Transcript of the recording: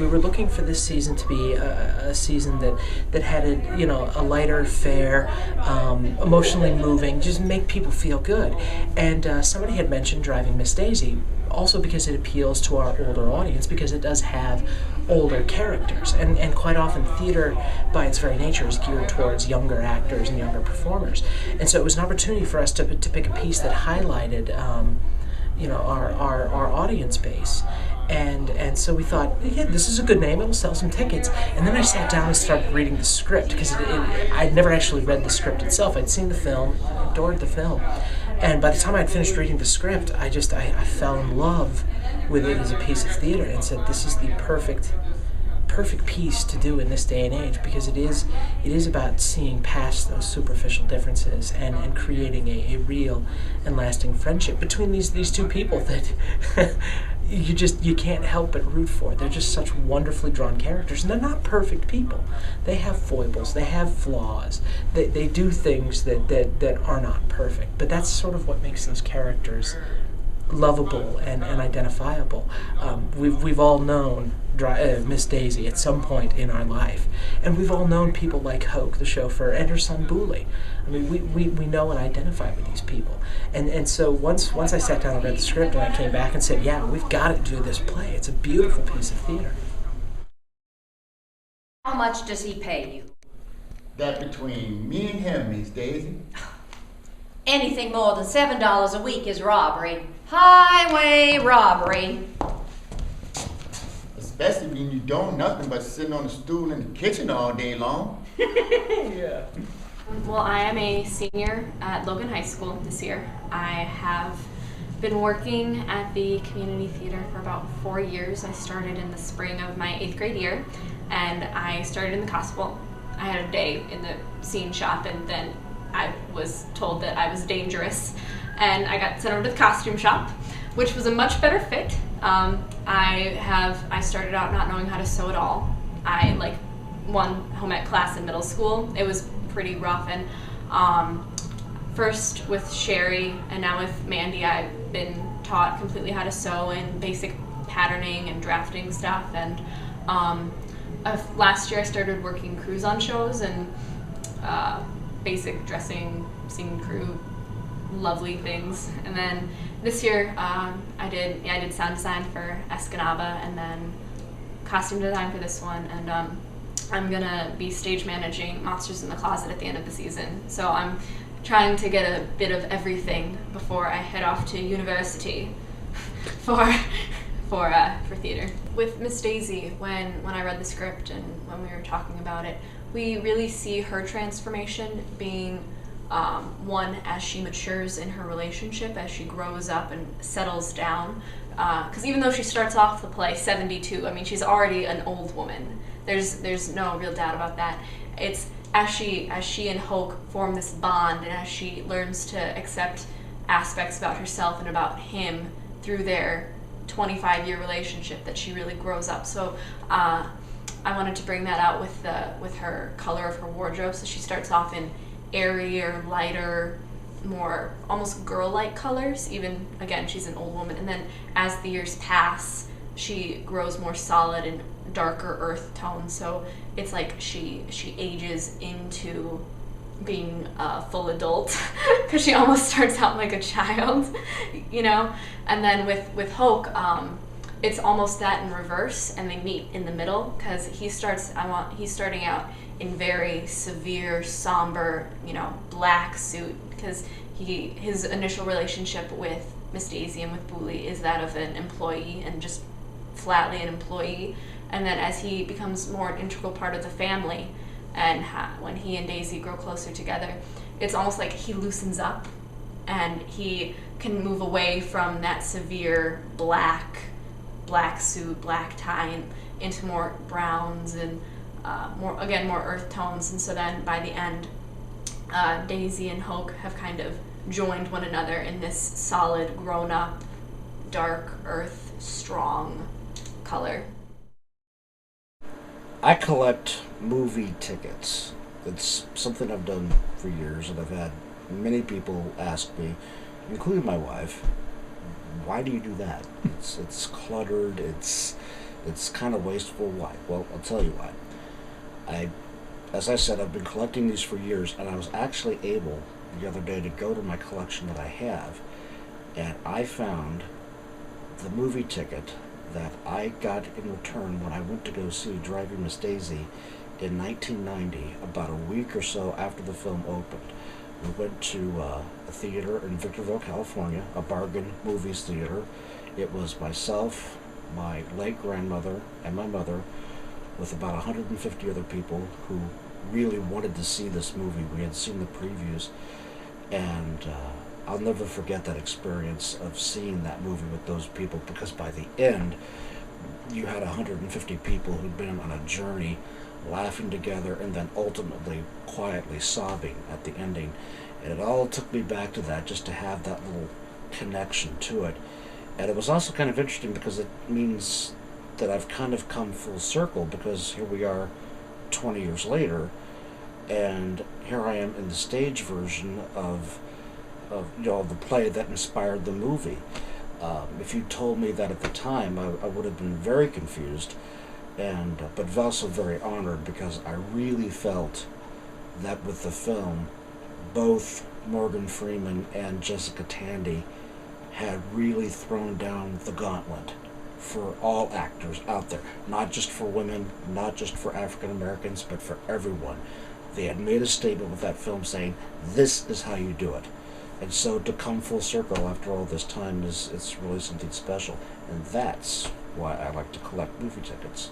we were looking for this season to be a season that had a lighter, fair, emotionally moving, just make people feel good. And somebody had mentioned Driving Miss Daisy, also because it appeals to our older audience, because it does have older characters, and quite often theater by its very nature is geared towards younger actors and younger performers, and so it was an opportunity for us to pick a piece that highlighted our audience base. And so we thought, yeah, this is a good name, it'll sell some tickets. And then I sat down and started reading the script, because I'd never actually read the script itself. I'd seen the film, adored the film, and by the time I'd finished reading the script, I fell in love with it as a piece of theater, and said, this is the perfect piece to do in this day and age, because it is about seeing past those superficial differences and creating a real and lasting friendship between these two people that you can't help but root for. They're just such wonderfully drawn characters, and they're not perfect people. They have foibles, they have flaws, they do things that are not perfect, but that's sort of what makes those characters lovable and identifiable. We've all known Miss Daisy at some point in our life, and we've all known people like Hoke, the chauffeur, and her son Booley. I mean, we know and identify with these people, and so once I sat down and read the script, and I came back and said, yeah, we've got to do this play. It's a beautiful piece of theater. How much does he pay you? That between me and him, Miss Daisy. Anything more than $7 a week is robbery. Highway robbery. Especially when you don't nothing but sitting on a stool in the kitchen all day long. Yeah. Well, I am a senior at Logan High School this year. I have been working at the community theater for about 4 years. I started in the spring of my 8th grade year, and I started in the Gospel. I had a day in the scene shop, and then I was told that I was dangerous, and I got sent over to the costume shop, which was a much better fit. I started out not knowing how to sew at all. I one home ec class in middle school. It was pretty rough, and first with Sherry and now with Mandy, I've been taught completely how to sew and basic patterning and drafting stuff. And last year I started working crews on shows and basic dressing, scene crew, lovely things. And then this year I did sound design for Escanaba, and then costume design for this one, and I'm gonna be stage managing Monsters in the Closet at the end of the season. So I'm trying to get a bit of everything before I head off to university for theater. With Miss Daisy, when I read the script and when we were talking about it, we really see her transformation being one, as she matures in her relationship, as she grows up and settles down. Because even though she starts off the play 72, I mean, she's already an old woman. There's no real doubt about that. It's as she and Hoke form this bond, and as she learns to accept aspects about herself and about him through their 25-year relationship, that she really grows up. So I wanted to bring that out with her color of her wardrobe. So she starts off in airier, lighter, more almost girl-like colors. Even again, she's an old woman, and then as the years pass, she grows more solid and darker earth tones. So it's like she ages into being a full adult because she almost starts out like a child, you know. And then with Hoke, it's almost that in reverse, and they meet in the middle, because he's starting out in very severe, somber, black suit, because his initial relationship with Miss Daisy and with Booley is that of an employee, and just flatly an employee. And then as he becomes more an integral part of the family, and when he and Daisy grow closer together, it's almost like he loosens up, and he can move away from that severe black suit, black tie, and into more browns and more earth tones. And so then by the end, Daisy and Hoke have kind of joined one another in this solid, grown-up, dark earth, strong color. I collect movie tickets. It's something I've done for years, and I've had many people ask me, including my wife, why do you do that? It's cluttered, it's It's kind of wasteful. Why? Well, I'll tell you why. As I said, I've been collecting these for years, and I was actually able the other day to go to my collection that I have, and I found the movie ticket that I got in return when I went to go see Driving Miss Daisy in 1990, about a week or so after the film opened. We went to a theater in Victorville, California, a bargain movies theater. It was myself, my late grandmother, and my mother, with about 150 other people who really wanted to see this movie. We had seen the previews, and I'll never forget that experience of seeing that movie with those people, because by the end, you had 150 people who'd been on a journey, laughing together, and then ultimately quietly sobbing at the ending. And it all took me back to that, just to have that little connection to it. And it was also kind of interesting because it means that I've kind of come full circle, because here we are 20 years later, and here I am in the stage version of the play that inspired the movie. If you told me that at the time, I would have been very confused, but also very honored, because I really felt that with the film, both Morgan Freeman and Jessica Tandy had really thrown down the gauntlet for all actors out there, not just for women, not just for African Americans, but for everyone. They had made a statement with that film saying, this is how you do it. And so to come full circle after all this time it's really something special. And that's why I like to collect movie tickets.